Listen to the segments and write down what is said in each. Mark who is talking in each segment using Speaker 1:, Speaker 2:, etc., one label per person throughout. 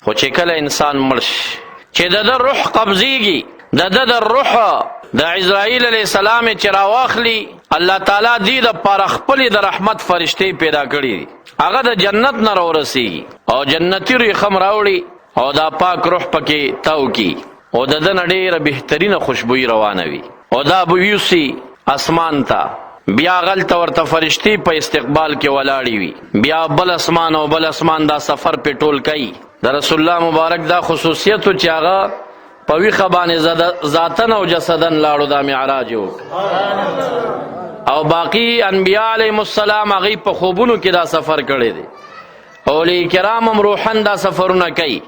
Speaker 1: خو چې کله انسان مړ شي چې د روح قبضیږي د روح د عزرائیل علیه السلام چې راواخلي الله تعالی دې د پاره خپل د رحمت فرشتي پیدا کړي دي هغه د جنت نه راورسیږي او جنتی ریخم راوړي او دا پاک روح پکې تاو کی او د دې ډېره بهترینه خوشبوئی روانه وي او دا بویوسی اسمان ته بیا غلطه ورته فرشتي په استقبال کې ولاړی وي بیا بل اسمان او بل اسمان دا سفر په ټول کوي د رسول الله مبارک دا خصوصیت چې هغه په ویخه باندې ذاتن او جسدن لاړو دا معراج او باقی انبیاء علیهم السلام هغه په خوبونو کې دا سفر کړی دی اولیاء کرام هم روحن دا سفرونه کوي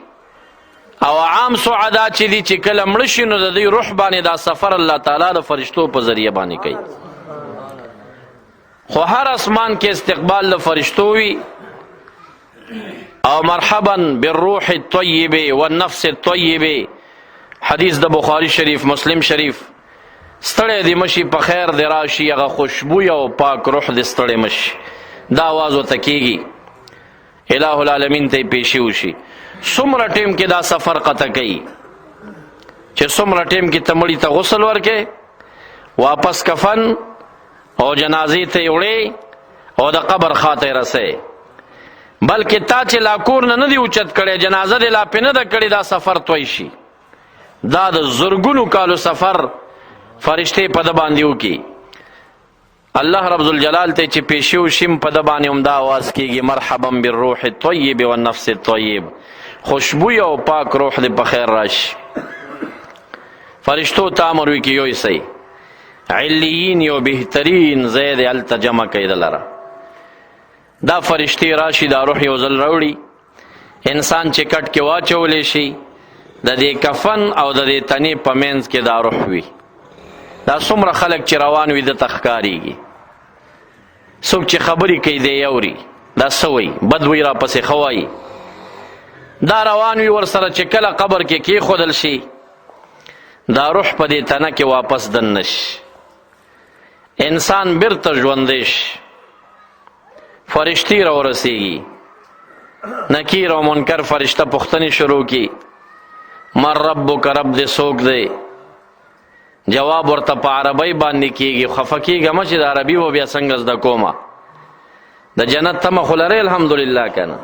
Speaker 1: او عام سعدا چې دي چې کله مړ شي نو د دې روح باندې دا سفر الله تعالی د فرشتو په ذریعہ باندې کوي خو هر اسمان کې استقبال د فرشتو وي او مرحبا بالروح الطیب والنفس الطیب حدیث د بخاری شریف مسلم شریف ستړی دی مشي په خیر دی راشي هغه خوشبوی او پاک روح دی ستړی مشي دا آواز ورته کېږي الہ العالمین ته پیشي وشي څومره ټیم کې دا سفر قطع کوي چې څومره ټیم کې ته مړي ته غسل ورکې واپس کفن او جنازې ته یې وړې او د قبر خواته یې رسې بلکې تا چې لا کور نه دی اوچت کړی جنازه دې لا پې نه ده کړې دا سفر توی شي دا د زرګونو کالو سفر فرشتې په ده باندې وکړي الله رب الجلال ته چې پیشي وشیم په ده باندې هم دا آواز کېږي مرحبا بالروح الطیب والنفس الطیب خوشبوی او پاک روح دې په خیر راشي فرشتو ته امر وکړي یوسئ علیین یو بهترین ځای دی هلته جمع کوي دلره دا فرشتې راشي دا روح یو ځل راوړي انسان چې کټ کې واچولی شي د دې کفن او د دې تنې په منځ کې دا روح وي دا څومره خلک چې روان وي دته ښکارېږي څوک چې خبرې کوي دی اوري دا څه وایي بد وایي راپسې ښه وایي دا روان وي ورسره چې کله قبر کې کېښودل شي دا روح په دې تنه کې واپس دننه شي انسان بیرته ژوندی شي فرشتي راورسېږي نکیر او منکر فرشته پوښتنې شروع کړي من ربک رب دې څوک دی جواب ورته په عربی باندې کېږي خفه کېږه مه چې د عربي و بیا څنګه زده کومه د جنت تمه خو لرئ الحمدلله که نه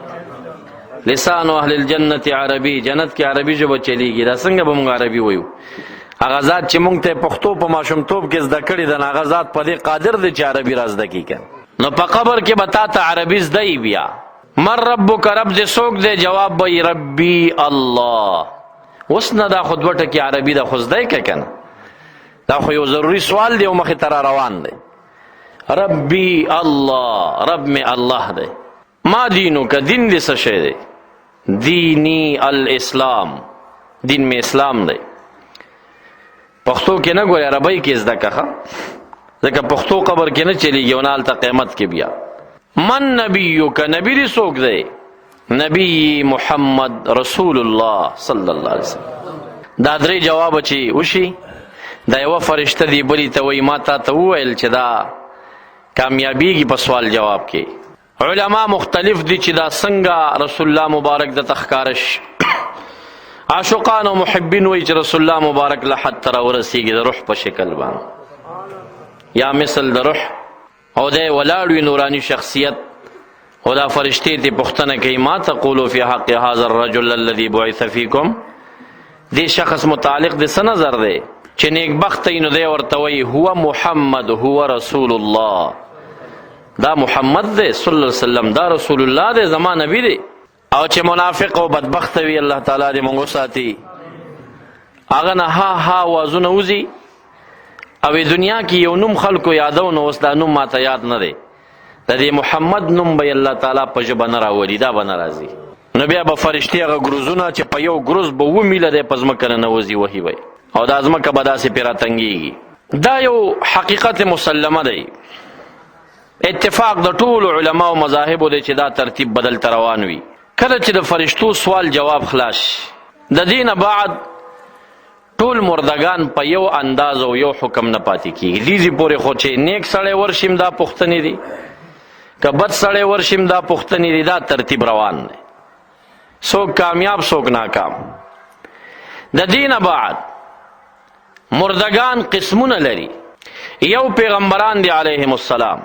Speaker 1: لسان اهل الجنت عربي جنت کې عربي ژبه چلیږي دا څنګه به موږ عربي وایو هغه ذات چې موږ ته پښتو په ماشومتوب کې زده کړي ده نو هغه ذات په دې قادر دی چې عربي را زده کړي که نو په قبر کې به تا ته عربي زده بیا من ربک رب دې څوک دی جواب به ربي الله اوس نه دا خو دوه ټکي عربي ده خو زده یې که که نه دا خو یو ضروري سوال دی او مخې ته را روان دی ربي الله رب می الله دی ما دینو که دین دې څه شی دی دینی الاسلام دین می اسلام دی پښتو کې نه ګورې عربی کې زده که ځکه پښتو قبر کې نه چلیږي او نه هلته قیامت کې بیا من نبیک نبی دې څوک دی نبی محمد رسول الله صلی الله علیه وسلم دا درې جواب چې وشي دا یوه فرشته دی بلې ته وایي ما تا ته وویل چې دا کامیابیږي په سوال جواب کې علما مختلف دي چې دا څنګه رسول الله مبارک دته ښکاره شي عاشقان او محبین وایي چې رسول الله مبارک له حد ته راورسېږي د روح په شکل باندې یا مثل د روح او دی ولاړ وي نوراني شخصیت او دا فرشتې ته پوښتنه کوي ما تقولو فی حق هذا الرجل الذي بعث فیکم دې شخص متعلق د څه نظر دی چې نیکبخته نو دی ورته وایي هو محمد هو رسول الله دا محمد دی صلی الله علیه وسلم دا رسول الله دی زما نبی دی او چې منافق او بدبخته وي الله تعالی دې موږ وساتي هغه نه ها وازونه وځي او دنیا کې یو نوم خلکو یادو نو اوس دا نوم ماته یاد نه دی د دې محمد نوم به الله تعالی په ژبه نه راولي دا به نه راځي نو بیا به فرشتې هغه ګروزونه چې په یو ګروز به 2 میله دی په ځمکه نه نوځي وهي وی او دا ځمکه به داسې پرې راتنګېږي دا یو حقیقت مسلمه دی اتفاق د ټولو علماو مذاهبو دی چې دا ترتیب بدل ته روان وي کله چې د فرشتو سوال جواب خلاص د دې نه بعد ټول مردگان په یو انداز او یو حکم نه پاتې کېږي دې پورې خو چې نیک سړی ورشیم دا پوښتنې دي که بد سړی ورشیم دا پوښتنې دي دا ترتیب روان دی څوک کامیاب څوک ناکام. د دین بعد مردگان قسمونه لري. یو پیغمبران دی علیهم السلام،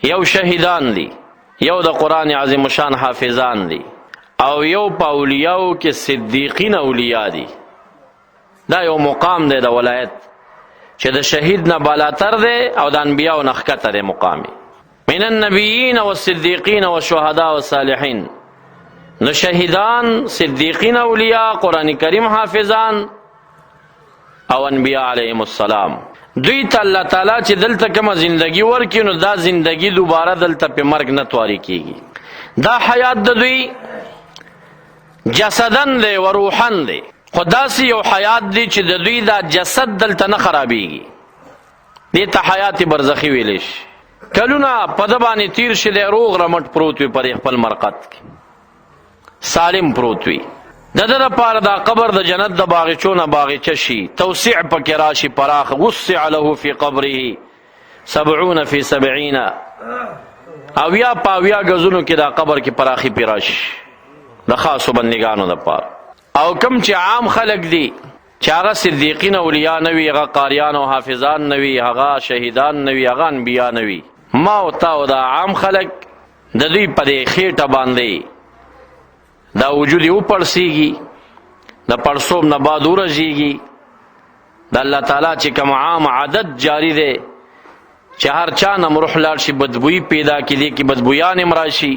Speaker 1: یو شهیدان دی، یو د قرآن عظیم شان حافظان دی، او یو په اولیاو کې صدیقین اولیاء دی. دا یو مقام دی د ولایت چې د شهید نه بالاتر دی او د انبیاء نه ښکته دی مقام. من النبیین والصدیقین والشهداء والصالحین. نو شهیدان، صدیقین اولیاء، قرآن کریم حافظان او انبیاء علیهم السلام، دوی ته الله تعالی چې دلته کومه زندگی ورکړي نو دا زندگی دوباره دلته په مرګ نه تواری کیږي. دا حیات د دوی جسدن دی و روحن دی، خو داسې یو حیات دی چې د دوی دا جسد دلته نه خرابیږي. دې ته حیات برزخی ویلی شي. کلونه په ده باندې تیر شي، دی روغ رمټ پروت وي پر خپل مرقد کې، سالم پروت وي. د ده دپاره دا قبر د جنت د باغچو نه باغچه شي، توسع پکې راشي پراخ. وسع له فی قبره 70 فی 70، اویا په اویا ګزونو کې دا قبر کې پراخي پې راشي د خاصو بندګانو دپاره. او کم چې عام خلق دي چې هغه صدیقین اولیاء نه وي، هغه قاریان او حافظان نه وي، هغه شهیدان نه وي، هغه انبیا نه وي، ما او تا او دا عام خلق د دوی په دې خېټه باندې دا وجود یې وپړسېږي، د پړسوب نه بعد ورژېږي. د الله تعالی چې کوم عام عادت جاری دی چې هر چا نه روح لاړ شي، بدبویي پیدا کړي کې بدبویان هم راشي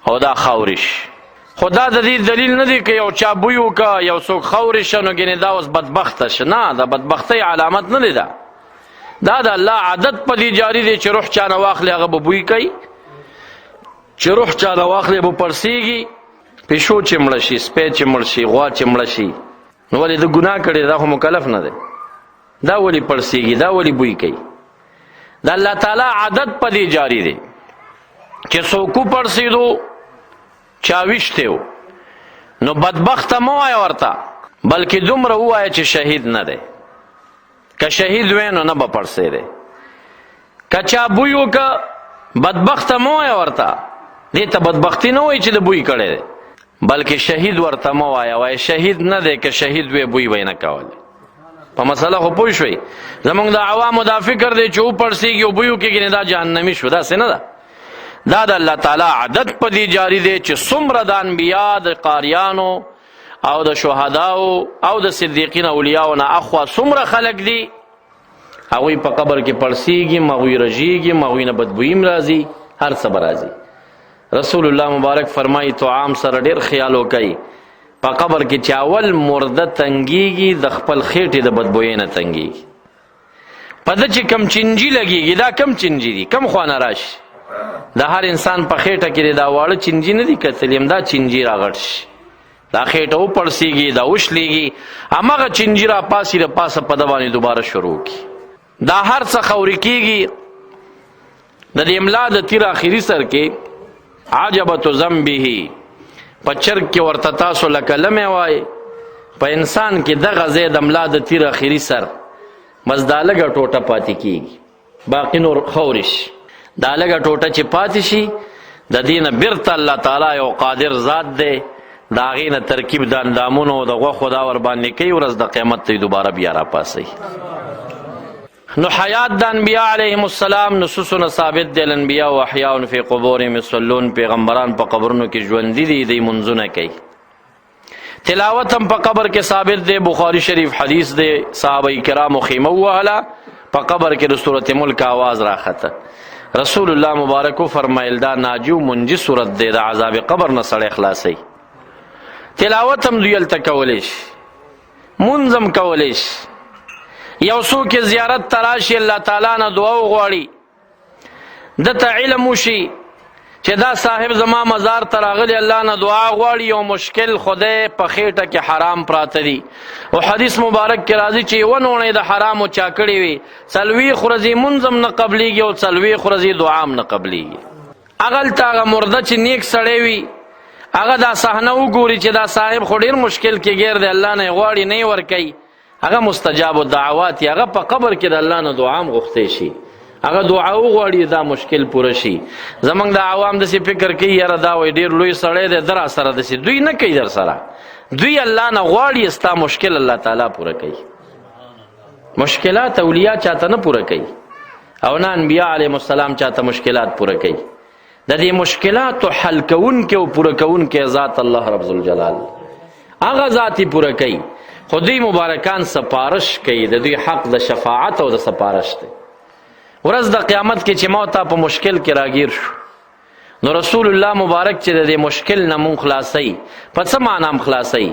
Speaker 1: او دا خاورې شي. خو دا د دې دلیل نه دی که یو چا بوی وکړه، یو څوک خاورې شه نو ګنې دا اوس بدبخته شه. نه، د بدبختۍ علامت نه دی. دا د الله عادت په دې جاری دی چې روح چا نه واخلي هغه به بوی کوي، چې روح چا نه واخلي به پړسېږي. پیشو چې مړه شي، سپی چې مړ شي، غوا چې مړه شي، نو ولې د ګناه کړی دا خو مکلف نه دی، دا ولې پړسېږي، دا ولې بوی کوي. د الله تعالی عادت په دې جاری دی چې څوک وپړسېدو چا ویشتی و نو بدبخته مه وایه ورته، بلکې دومره ووایه چې شهید نه دی. که شهید وی نو نه به پړسېدی. که چا بوی وکړه بدبخته مه وایه ورته، دې ته بدبختي نه وایي چې د بوی کړی دی، بلکې شهید ورته مه وایه، وایه شهید نه دی. که شهید وی بوی به یې نه کولی. په مسله خو پوه شوئ. زمونږ د عوامو دا فکر دی چې وپړسېږي او بوی وکړي دا جهنمي شو، داسې نه ده. دا د الله تعالی عادت په دې جاری دی چې څومره د انبیا، د قاریانو او د شهداو او د صدیقین اولیاو نه اخوا څومره خلق دي، هغوی په قبر کې پړسېږي، هغوی رژېږي، هغوی نه بدبویي هم راځي، هر څه به راځي. رسول الله مبارک فرمایي طعام سره ډېر خیال وکئ. په قبر کې چې اول مرده تنګېږي د خپل خېټې د بدبویۍ نه تنګېږي. په ده چې کم چینجي لګېږي، دا کم چینجي دي، کم خوا نه راشي. د هر انسان په خېټه کې دا واړه چینجي نه دي کتلي، همدا چینجي راغټ شي، دا خېټه وپړسېږي، دا وشلېږي، هماغه چینجي راپاسي د پاسه په ده باندې دوباره شروع کړي. دا هر څه خوري کېږي. د دې املا د تیر آخري سر کې عجبت ذنبه، په چرګ کې ورته تاسو لکه لمې وایي، په انسان کې دغه ځای د املا د تیر آخري سر بس دا لږه ټوټه پاتې کېږي، باقي نور خوري شي. دا لږه ټوټه چې پاتې شي د دې نه بیرته الله تعالی یو قادر ذات دی، د هغې نه ترکیب د اندامونو او د غوښو دا ورباندې کوي، ورځ د قیامت ته یې دوباره بیا راپاسوي. نو حیات د انبیاء علیهم السلام نصوصونه ثابت دی. الانبیاء و احیاء فی قبورهم یصلون، پیغمبران په قبرونو کې ژوندي دي، دوی منځونه کوي. تلاوت هم په قبر کې ثابت دی. بخاری شریف حدیث دی، صحابه کرامو خیمه ووهله، په قبر کې د سورت ملک آواز راخته. رسول الله مبارکو فرمایل دا ناجی و منجی صورت دی، د عذاب قبر نه سړی خلاصوي. تلاوت هم دوی هلته کولی شي، مونځ هم کولی شي. یو څوک زیارت ته راشي، الله تعالی نه دعا وغواړي، دته علم وشي چې دا صاحب زما مزار ته راغلی، الله نه دعا غواړي، یو مشکل خدای په خېټه کې حرام پراته دي. او حدیث مبارک کې راځي چې یوه نوڼۍ د حرامو چا کړې وي، څلوېښت ورځې مونځ هم نه قبلیږي او څلوېښت ورځې دعا هم نه قبلیږي. هغلته هغه مرده چې نیک سړی وي، هغه دا صحنه وګوري چې دا صاحب خو ډېر مشکل کې ګیر دی، الله نه یې غواړي، نه یې ورکوي، هغه مستجاب الدعوات، هغه په قبر کې د الله نه دعا هم غوښتی شي هغه دعا وغواړي دا مشکل پوره شي. زمونږ د عوام داسې فکر کوي یاره دا وایي ډېر لوی سړی دی ده را سره داسې دوی نه کوي در سره، دوی الله نه غواړي ستا مشکل الله تعالی پوره کوي. مشکلات اولیاء چاته نه پوره کوي او نه انبیاء علیهم السلام چاته مشکلات پوره کوي. د دې مشکلاتو حل کوونکی او پوره کوونکی ذات الله رب ذوالجلال هغه ذات یې پوره کوي. خو دوی مبارکان سپارش کوي، د دوی حق د شفاعت او د سپارش دی. ورځ د قیامت کې چې ما ته په مشکل کې راګیر شو نو رسول الله مبارک چې د دې مشکل نه مونږ خلاصوي، په څه معنا هم خلاصوي؟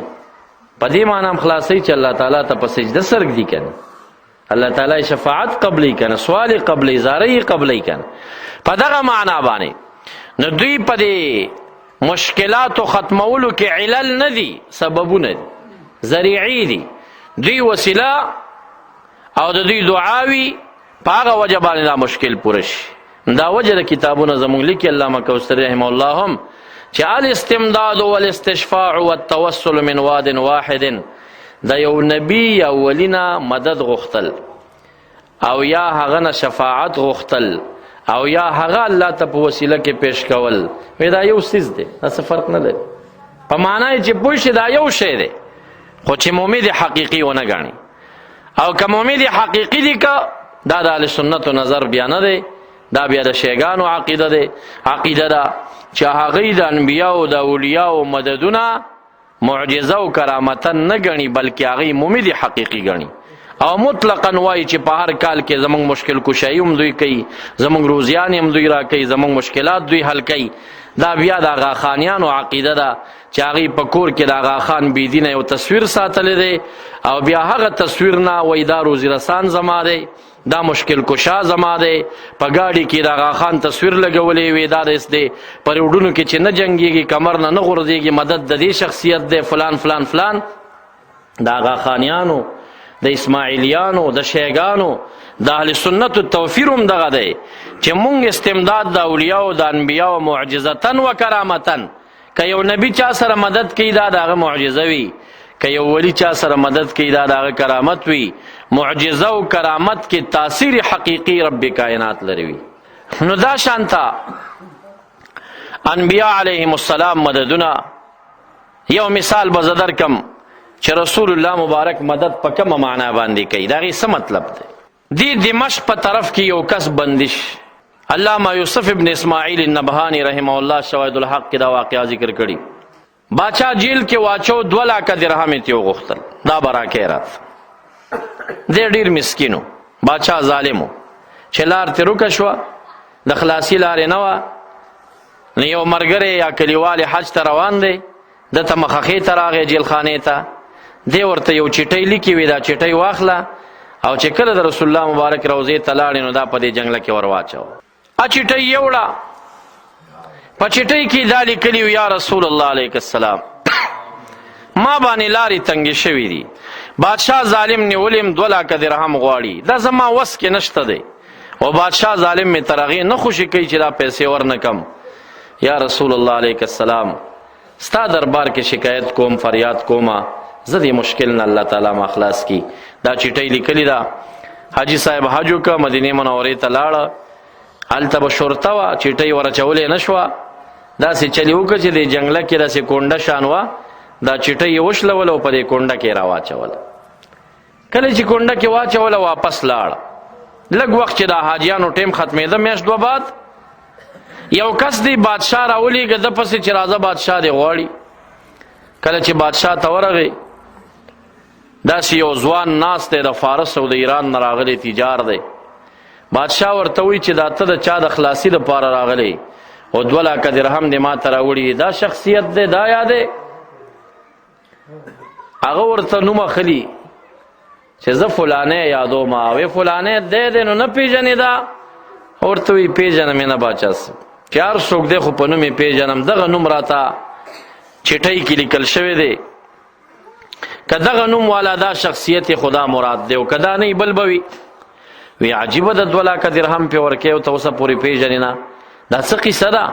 Speaker 1: په دې معنا هم خلاصوي چې الله تعالی ته په سجده سرږدي کنه، الله تعالی شفاعت قبلی کنه، سوال قبلی، زاری قبلی کنه. په دغه معنا باندې نو دوی په دې مشکلاتو ختمولو کې علل نه دي، سببونه دي، ذریعی دي. دوی وسیله او د دوی دعاوي په هغه وجه باندې دا مشکل پوره شي. دا وجه د کتابونه زموږ لیکي علامه کوثري رحمه الله هم چې الاستمداد والاستشفاع والتوسل من واد واحد، د یو نبی یا ولی نه مدد غوښتل او یا هغه نه شفاعت غوښتل او یا هغه الله ته په وسیله کې پیش کول، وی دا یو څیز دی، دا څه فرق نه دی. په معنا یې چې پوه شي دا یو شی دی، خو چې مؤمن حقیقي ونه ګاڼي. او که مؤمن حقیقي دی که دا د اهل سنتو نظر بیا نه دی، دا بیا د شیګانو عقیده دی. عقیده ده چې هغوی د انبیاو د اولیاو مددونه معجزه او کرامتا نه ګڼي بلکې هغوی مؤمن حقیقي ګڼي او مطلقا وایي چې په هر کال کې زمونږ مشکل کشایي هم دوی کوي، زمونږ روزیانې هم دوی را کوي، زمونږ مشکلات دوی حل کوي. دا بیا د آغا خانیانو عقیده ده چې هغوی په کور کې د آغا خان بېدینه یو تصویر ساتلی دی او بیا هغه تصویر نه وایي دا روزي رسان زما دی، دا مشکل کشا زما دی. په ګاډي کې د آغا خان تصویر لګولی وي، دا داس دی په روډونو کې چې نه جنګېږي، کمر نه نه غورځېږي، مدد د دې شخصیت دی، فلان فلان فلان. د آغا خانیانو، د اسماعیلیانو، د شیګانو، د اهل سنتو توفیر هم دغه دی چې مونږ استمداد د اولیاو د انبیاو معجزتن و کرامتن، که یو نبی چا سره مدد کوي دا د هغه معجزه وي، که یو ولی چا سره مدد کوي دا د هغه کرامت وي. معجزه او کرامت کې تاثیر حقیقي رب کائنات لري وي. نو دا شانتا انبیاء علیهم السلام مددونه، یو مثال به زه درکم چې رسول الله مبارک مدد په کومه معنا باندې کوي. دا غي څه مطلب دی؟ دی دمشق په طرف کې یو کس بندش، علامه یوسف ابن اسماعیل النبهانی رحمه الله شواهد الحق کې دا واقعا ذکر کړي. باچا جیل کې واچو 2 لک درهم یې وغوښتل، دا براکې رات دی ډیر مسکینو، باچا ظالمو چې لار ترې روکه شوه، د خلاصي لارې نه وه. نو یو ملګری یا کلیوال حج ته روان دی، دته مخخې ته راغی جیل خانې ته، دی ورته یو چټۍ لیکي وي، دا چټۍ واخله او چې کله د رسول الله مبارک روضې ته لاړې نو دا په دې جنګله کې ور واچوه. چټۍ یوړه، په چټۍ کې دا لیکلي یا رسول الله علیه السلام ما باندې لارې تنګې شوي دي، بادشاه ظالم نیولیم 2 لک درهم غواړي، دا زما وس کې نشته دی او بادشاه ظالم مې تر هغې نه خوشي کوي چې دا پیسې ورنکم. یا رسول الله علیه السلام ستا دربار کې شکایت کوم، فریاد کومه، زه دې مشکل نه الله تعالی ما خلاص کی. دا چټۍ لیکلې ده، حاجي صاحب حج وکړه، مدینې منورې ته لاړه، هلته به شرطه وه، چټۍ ورچولې نه شوه، داسې چلې وکړه چې د جنګله کې داسې کونډه شان وه، دا چټۍ یې وشلوله او په دې کونډه کې یې راواچوله. کله چې کونډه کې واچوله واپس لاړ. لږ وخت چې د حاجیانو ټیم ختمېده، میاشت 2 بعد یو کس دی بادشاه راولېږه ده پسې چې راځه بادشاه دې غواړي. کله چې بادشاه ته ورغی، داسې یو ځوان ناست دی، د فارس او د ایران نه راغلی تجار دی. بادشاه ورته وایي چې دا ته د چا د خلاصي دپاره راغلی او 2 لک درهم دې ما ته راوړي، دا شخصیت دی، دا یا دی؟ هغه ورته نوم اخلي چې زه فلانې یادوم، وی فلانې دی نو نه پیژنې؟ دا ورته وایي پیژنم یې نه باچا صاحب، چې هر څوک دی خو په نوم یې پیژنم، دغه نوم راته چټۍ کې لیکل شوی دی، که دغه نوم والا دا شخصیت خدا مراد دی او که دا نه بل به وي. وی عجیبه د 2 لک درهم پې ورکوې او ته اوسه پورې پیژنې نه، دا څه قیصه ده؟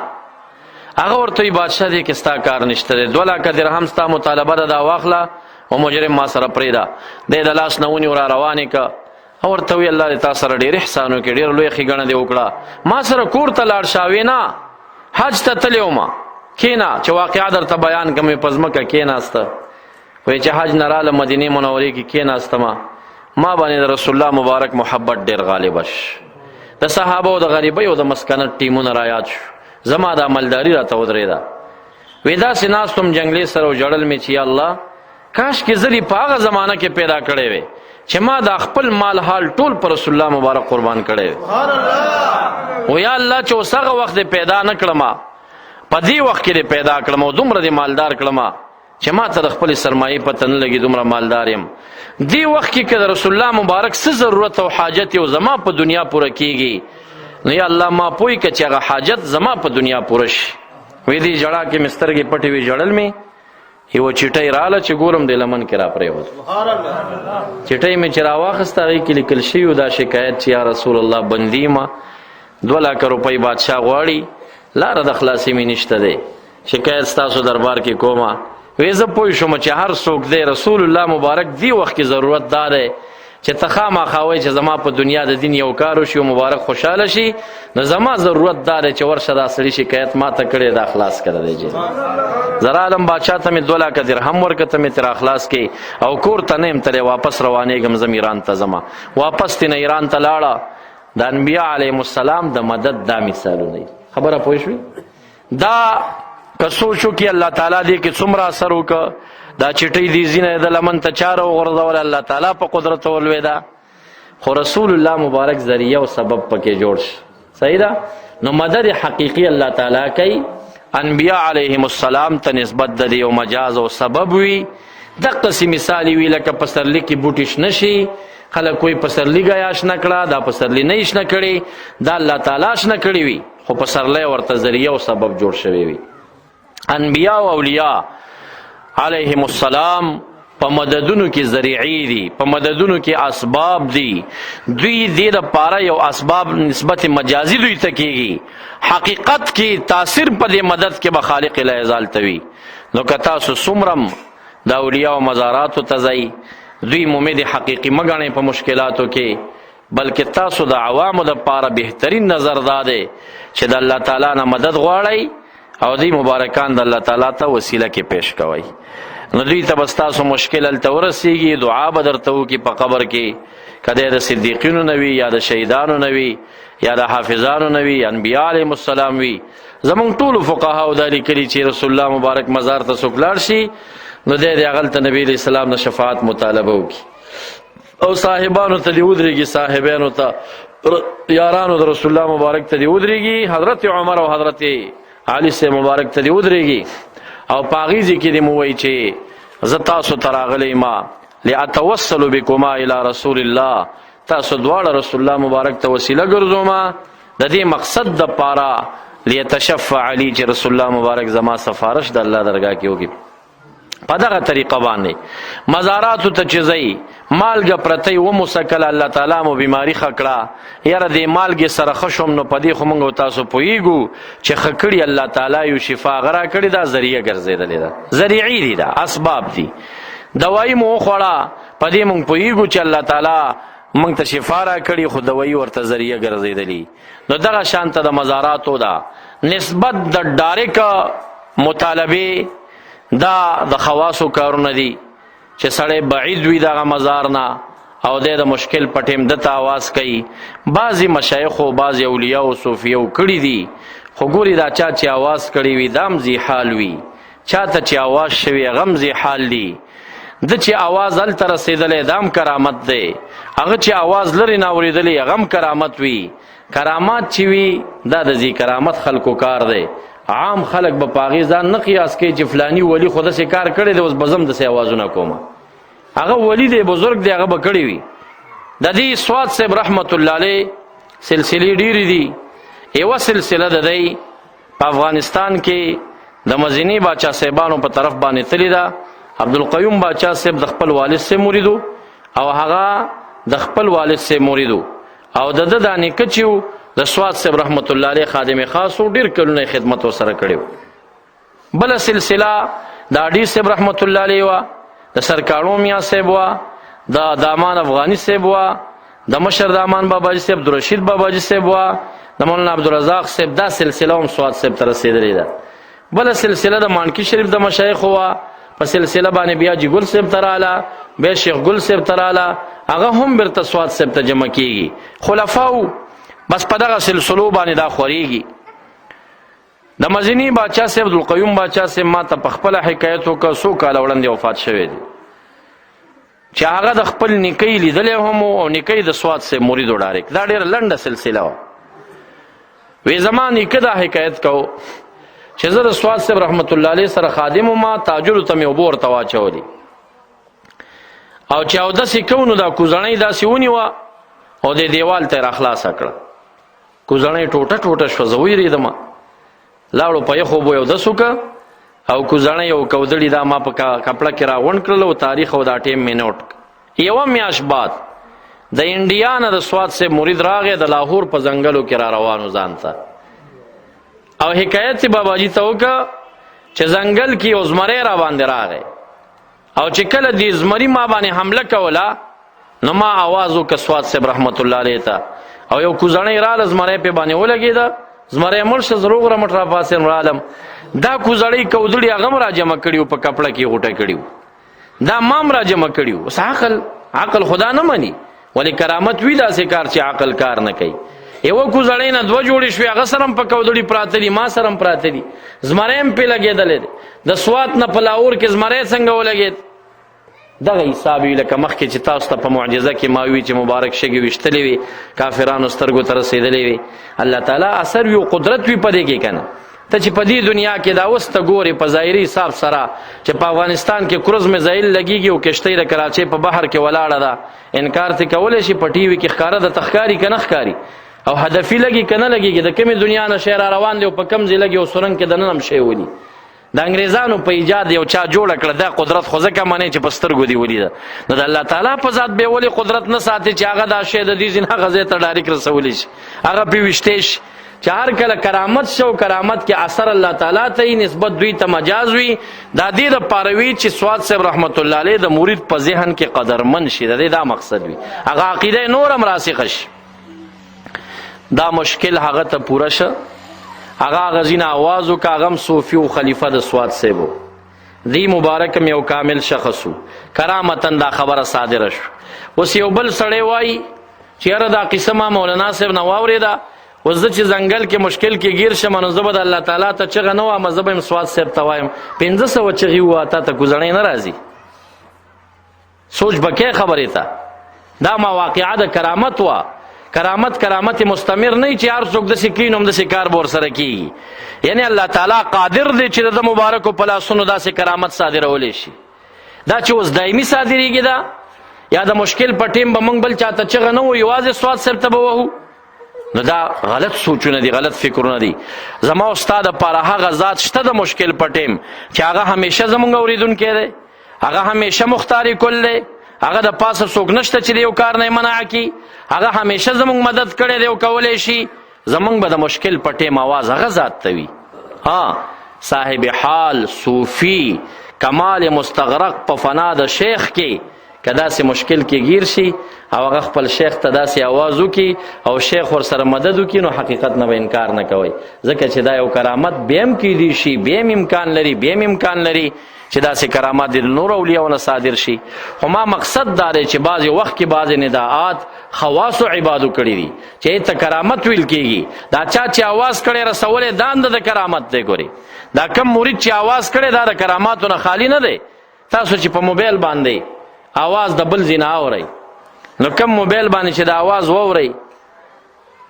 Speaker 1: هغه ورته وایي بادشاه دې کې ستا کار نشته دی، 2 لک درهم ستا مطالبه ده، دا واخله او مجرم ما سره پرېږده. دی د لاس نه ونیو را روانې که او ورته وی الله دې تا سره ډېر احسان وکړي، ډېر لوی ښېګڼه دې وکړه، ما سره کور ته لاړ شه. وی نه حج ته تللی وم، کښېنه چې واقعه درته بیان کړم. په ځمکه کښېناسته، وایي چې حج نه راله مدینې منورې کې کښېناستمه، ما باندې د رسول الله مبارک محبت ډېر غالبه شو. د صحابه او د غریبۍ او د مسکنت ټیمونه رایاد شو، زما د عملداري راته ودرېده. وی داسې ناست وم جنګلې سره او ژړل مې چې یا الله کاشکې زه دې په هغه زمانه کې پیدا کړی وی چې ما د خپل مال حال ټول پر رسول الله مبارک قربان کړی وی. و یا الله چې اوس هغه وخت دې پیدا نه کړم، په دې وخت کې دې پیدا کړم او دومره دې مالدار کړم چې ما ته د خپلې سرمایې پته نه لګي، دومره مالدار یم. دې وخت کې که د رسول الله مبارک څه ضرورت او حاجت یو زما په دنیا پوره کېږي، نو یا الله ما پوی که چې هغه حاجت زما په دنیا پوره شي. وی دې ژړا کې مې سترګې پټې وې، ژړل مې، یوه چټۍ راله چې ګورم د لمن کې را پرېوت. چټۍ مې چې راواخسته هغې کې لیکل شوي دا شکایت چې یا رسول الله بندي یم، 2 لک روپۍ بادشاه غواړي، لاره د خلاصې مې نشته دی، شکایت ستاسو دربار کې کومه. وی زه پوه شوم چې هر څوک دی رسول الله مبارک دی وخت کې ضرورت دا دی چې ته خامخا وایې چې زما په دنیا د دین یو کار وشي او مبارک خوشحاله شي، نو زما ضرورت دا دی چې ورشه دا سړي شکایت ما ته کړی دا خلاص کړی دی. جی زر عالم بادشاه ته مې 2 لک درهم ورکړه، ته مې ترې خلاص کړي او کور ته نه یم تللی، واپس روانېږم زم ایران ته ځمه. واپس تېنه ایران ته لاړه. د انبیا علیهم السلام د مدد دا مثالونه دي. خبره پوه شوې؟ دا که سوچ وکړي الله تعالی دې کې څومره اثر وکړه، دا چټۍ دې ځینه د لمن ته چاره وغورځوله، الله تعالی په قدرت ولوېده، خو رسول الله مبارک ذریعه او سبب پکې جوړ شي. صحیح ده؟ نو مدد حقیقي الله تعالی کوي. انبیا علیهم السلام ته نسبت د دې یو مجاز او سبب وي. دقسې مثال وي لکه پسرلي کې بوټي شنه شي، خلک کوئی پسرلي ګیا شنه کړه، دا پسرلي نه شنه کړي، دا الله تعالی شنه کړي وي، خو پسرلی ورته ذریعه او سبب جوړ شوی وي. انبیاء او اولیاء علیهم السلام په مددونو کې ذریعی دي، په مددونو کې اسباب دي. دوی دې دپاره یو اسباب نسبت مجازي دوی ته کېږي، حقیقت کې تاثیر په دې مدد کې به خالق الهزال ته وي. نو که تاسو څومره د اولیاء مزاراتو ته ځئ، دوی ممد حقیقي مه ګڼئ په مشکلاتو کې، بلکې تاسو د عوامو دپاره بهترین نظر دا دی چې د الله تعالی نه مدد غواړئ او دی مبارکان د الله تعالی ته وسیله کې پیش کوئ. نو دوی ته به ستاسو مشکل هلته ورسیږي، دعا به درته وکړي په قبر کې، که دی د صدیقینو نه وي یا د شهیدانو نه وي یا د حافظانو نه وي، انبیا علیهم السلام وي. زمونږ ټولو فقهاو دا لیکلي چې رسول الله مبارک مزار ته څوک لاړ شي، نو دی د هغلته نبي علیه السلام د شفاعت مطالبه وکړي او صاحبانو ته دې ودرېږي، صاحبانو ته، یارانو د رسول الله مبارک ته دې ودرېږي، حضرت عمر او حضرت علي سے مبارک ته دې ودرېږي او په هغې ځای کې دې مو وایي چې زه تاسو ته راغلی ما لاتوسل بکما الی رسول الله، تاسو دواړه رسول الله مبارک ته وسیله ګرځومه د دې مقصد دپاره لیتشفع علی چې رسول الله مبارک زما سفارش د الله درګاه کې وکړي. په دغه طریقه باندې مزاراتو ته چې ځئ، مالګه پرتی وموسکل الله تعالی مو بیماری ښه کړه، یاره دې مالګې سره ښه شوم، نو په دې خو موږ تاسو پوهېږو چې ښه کړي الله تعالی یو شفا هغه راکړې ده، ذریعه ګرځېدلې ده، ذریعي دي، ده اسباب دي. دوایي مو وخوړه، په دې موږ پوهېږو چې الله تعالی موږ ته شفا راکړي، خو دوایي ورته ذریعه ګرځېدلي. نو دغه شانته د مزاراتو ده نسبت د ډارک مطالبې دا د خواصو کارونه دي چې سړی بعید وي دغه مزار نه او دی د مشکل په ټیم دته آواز کوي. بعضې مشایخو بعضې اولیاو صوفیو کړي دي، خو ګوري دا چا چې آواز کړی وي دا هم ذي حال وي، چا ته چې آواز شوي هغه هم ذي حال دي. د چې آواز هلته رسېدلی دا هم کرامت دی، هغه چې آواز لرې نه اورېدلی هغه هم کرامت وي. کرامات چې وي دا د ذي کرامت خلکو کار دی. عام خلک به په هغې ځان نه قیاس کوي چې فلاني ولی خو داسې کار کړی دی اوس به زه هم داسې اوازونه کومه. هغه ولی دی، بزرګ دی، هغه به کړی وي. د دې سواد صاحب رحمت الله علیه سلسلې ډېرې دي. یوه سلسله د دی په افغانستان کې د مزیني باچا صاحبانو په طرف باندې تلې ده. عبدالقیوم باچا صاحب د خپل والد صاحب مریدو او هغه د خپل والد صاحب مریدو او د ده دا نیکه چې و د سواد صاحب رحمت الله علیه خادم خاص و، ډېر کلونه یې خدمت ورسره کړی و. بله سلسله د اډي صاحب رحمت الله علیه وه، د سرکاڼو میاں صاحب وه، د دامان افغاني صاحب وه، د مشر د امان باباجي صاحب، عبدالرشید باباجي صاحب وا، د مولانا عبدالرزاق صاحب، دا سلسله هم سواد صاحب ته رسېدلې ده. بله سلسله د مانکی شریف د مشایخو وا، په سلسله باندې بیا جي ګل صاحب ته رااله، بیا شیخ ګل صاحب ته رااله، هغه هم بیرته سواد صاحب ته جمع کېږي. خلفاو بس په دغه سلسلو باندې دا خورېږي. د مزني باچا صاحب، عبدالقیوم باچا صاحب ما ته په خپله حکایت وکړه، څو کاله وړاندې وفات شوی دی، چې هغه د خپل نیکۍ لیدلی هم او نیکۍ د سواد صاحب مرید و ډایرکټ. دا ډېره لنډه سلسله وه. وی زما نیکه دا حکایت کو چې زه د سواد صاحب رحمت الله علیه سره خادم وم، تاجرو ته مې اوبه ورته واچولې او چې اودسې کوو نو دا کوزڼۍ داسې ونیوه او د دیوال ته یې راخلاصه کړه. کوزڼۍ ټوټه ټوټه شوه، زه ویرېدم، لاړو په یخو اوبو یې اودس وکړه او کوزڼۍ او کودړي دا ما په کپړه کې راغونډ کړل او تاریخ او دا ټیم مې نوټ. یوه میاشت بعد د انډیا نه د سواد صاحب مرید راغی، د لاهور په ځنګلو کې را روانو ځان ته، او حکایت یې باباجي ته وکړه چې ځنګل کې یو زمری را باندې راغی او چې کله دې زمري ما باندې حمله کوله نو ما آواز وکړه سواد صاحب رحمت الله علیه ته، او یو کوزڼۍ راله زمری پې باندې ولګېده، زمری مړ شه، زه روغ رمټ راپاسېم رالم. دا کوزړۍ کودړي هغه هم را جمع کړي په کپړه کې غوټه کړي، دا ما هم را جمع کړي. اوس عقل خدا نه مني، ولې کرامت وي داسې کار چې عقل کار نه کوي. یوه کوزړۍ نه دوه جوړې شوې، هغه سره هم په کودړي پراته دي، ما سره هم پراته دي، زمری هم پې لګېدلی دی. د سوات نه په لاهور کې زمری څنګه ولګېد؟ دغه حساب وي لکه مخکې چې تاسو ته په معجزه کې ما وي چې مبارک شګې ویشتلې وي، کافرانو سترګو ته رسېدلې وي. الله تعالی اثر وي او قدرت وي په دې کې که نه. ته چې په دې دنیا کې دا اوس ته ګورې په ظاهري حساب سره چې په افغانستان کې کروز میزایل لګېږي او کشتۍ د کراچۍ په بحر کې ولاړه ده، انکار ترې کولی شي؟ په ټي وي کې ښکاره ده، ته ښکاري که نه ښکاري؟ او هدفي لګي که نه لګېږي؟ د کومې دنیا نه شی را روان دی او په کوم ځای لګي او سرنګ کې دننه هم شی ولي. د انګریزانو په ایجاد یو چا جوړه کړه دا قدرت، خو ځکه منې چې په سترګو دې ولیده. نو د الله تعالی په ذات بیا ولې قدرت نه ساتي چې هغه دا شی د دې ځین هغه ځای ته ډایرکټ رسولی شي، هغه پې ویشتی شي، چې هر کله کرامت شو، کرامت کې اثر الله تعالی ته وي، نسبت دوی ته مجاز وي. دا دې دپاره وي چې سواد صاحب رحمت الله علیه د مرید په ذهن کې قدرمن شي، د دې دا مقصد وي، هغه عقیده نور هم راسخه شي. دا مشکل هغه ته پوره شه، هغه غزینه آواز وکړه، هغه هم صوفي او خلیفه د سواد صاحب و، دی مبارک یو کامل شخص و، کرامتن دا خبره صادره شو. اوس یو بل سړی وایي چې یاره دا قصه ما مولانا صاحب نه واورېده، اوس زه چې ځنګل کې مشکل کې ګیر شم نو زه به د الله تعالی ته چغه نه وایم، زه به یم سواد صاحب ته وایم 500 چغې ووایه، تا ته کوزڼۍ نه راځي؟ سوچ بکې خبرې ته. دا ما واقعه د کرامت وه. کرامت مستمر نه چې هر څوک داسې کوي نو همداسې کار به ورسره کېږي. یعنی الله تعالی قادر دی چې د مبارکو په لاسونو داسې کرامت صادرولی شي. دا چې اوس دایمي صادرېږي ده، یا د مشکل په ټیم به موږ بل چاته چغه نه وو، یوازې سواد صاحب ته به وهو، نو دا غلط سوچونه دي، غلط فکرونه دي. زما او ستا دپاره هغه ذات شته د مشکل په ټیم چې هغه همیشه زموږ اورېدونکی دی، هغه همیشه مختار کل دی، هغه د پاسه څوک نشته چې د یو کار نه منع کړي، هغه همیشه زموږ مدد کړی دی او کولی شي. زموږ به د مشکل په ټیم آواز هغه ذات ته وي. صاحب حال صوفي کمال مستغرق په فنا د شیخ کې که داسې مشکل کې گیر شي او هغه خپل شیخ ته داسې آواز وکړي او شیخ ورسره مدد وکړي نو حقیقت نه به انکار نه کوئ، ځکه چې دا یو کرامت بیا هم کیدی شي، بیا هم امکان لري، بیا هم امکان لري چې داسې کرامات د نور اولیاونه صادر شي. خو ما مقصد دا دی چې بعضې وخت کې بعضې نداعات خواصو عبادو کړي دي چې ته کرامت ویل کېږي. دا چا چې آواز کړی رسولی دا هم د کرامت دی. ګوري دا کم مرید چې آواز کړی دا د کراماتو نه خالی نه دی. تاسو چې په موبایل باندې آواز د بل ځای نه اورئ نو کم موبایل باندې چې د آواز واورئ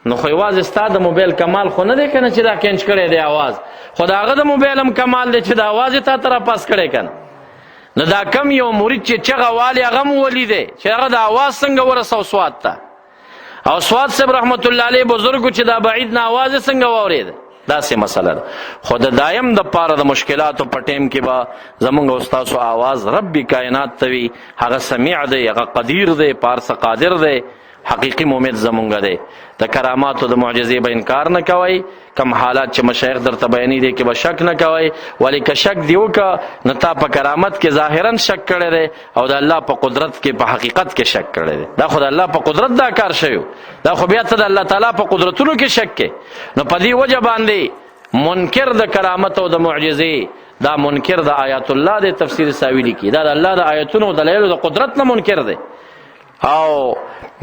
Speaker 1: نو خو یوازې ستا د موبایل کمال خو نه دی که نه چې دا کینچ کړی دی آواز، خو د هغه د موبایل هم کمال دی چې د آواز یې تا ته راپاس کړی که نه. نو دا کم یو مرید چې چغه والي هغه هم ولیدی چې هغه د آواز څنګه ورسو سواد ته، او سواد صاحب رحمت الله علیه بزرګو چې دا بعید نه آواز یې څنګه واورېده. داسې مسله ده. خو د دایم د پاره د مشکلاتو په ټیم کې به زمونږ او ستاسو آواز رب کائنات ته وي، هغه سمیع دی، هغه قدیر دی، پارسه قادر دی، حقیقي مؤمن زمونږ دی. د کراماتو د معجزې به انکار نه کوئ. کم حالات چې مشایخ درته بیانې دی کې به شک نه کوئ. ولې که شک دی وکړه نو تا په کرامت کې ظاهرا شک کړی دی او د الله په قدرت کې په حقیقت کې شک کړی دی. دا خو د الله په قدرت دا کار شوی، دا خو بیا ته د الله تعالی په قدرتونو کې شک کې. نو په دې وجه باندې منکر د کرامت او د معجزې دا منکر د آیات الله د تفسیر ساوی لیکي، دا د الله د آیاتونو د دلایل د قدرت نه منکر دی. او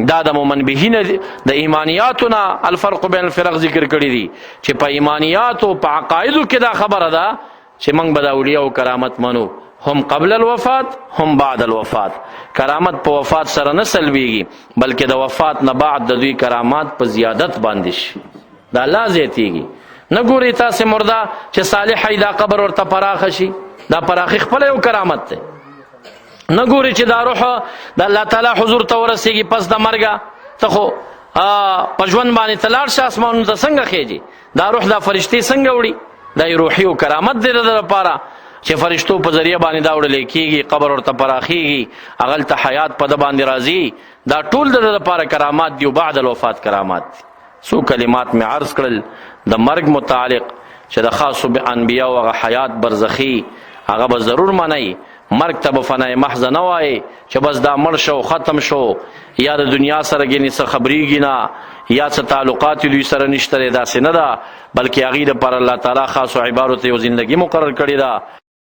Speaker 1: دا د مومن بهینه د ایمانیاتو نه الفرق بین الفرق ذکر کړی دي چې په ایمانیاتو په عقایدو کې دا خبره ده چې موږ به د اولیاء او کرامت منو، هم قبل الوفات هم بعد الوفات. کرامت په وفات سره نه سلبیږي بلکې د وفات نه بعد د دوی کرامات په زیادت باندې شي، دا الله زیاتیږي. نه ګوري تاسې مرده چې صالح ای دا قبر ورته پراخه شي، دا پراخي خپل یو کرامت دی. نه ګوري چې دا روح د الله تعالی حضور ته ورسیږي پس د مرګه، ته خو په ژوند باندې ته لاړ شه اسمانونو ته څنګه خیږي؟ دا روح دا فرشتې څنګه وړي؟ دا یې روحي او کرامت دی د لپاره چې فرشتو په ذریعه باندې دا وړلی کېږي، قبر ورته پراخېږي، هغلته حیات په ده باندې راځي. دا ټول د ده لپاره کرامات دي او بعد الوفات کرامات دي. څو کلمات مې عرض کړل د مرګ متعلق چې د خاصو انبیاو هغه حیات برزخي هغه به ضرور منئ. مرګ ته به فنای محض نه وایي چې بس دا مړ شو ختم شو، یا د دنیا سره ګینې څه خبرېږي نه، یا څه تعلقات دوی سره نشته دی، داسې نه ده، بلکې هغې دپاره الله تعالی خاصو عبارو ته یو زندګي مقرر کړې ده.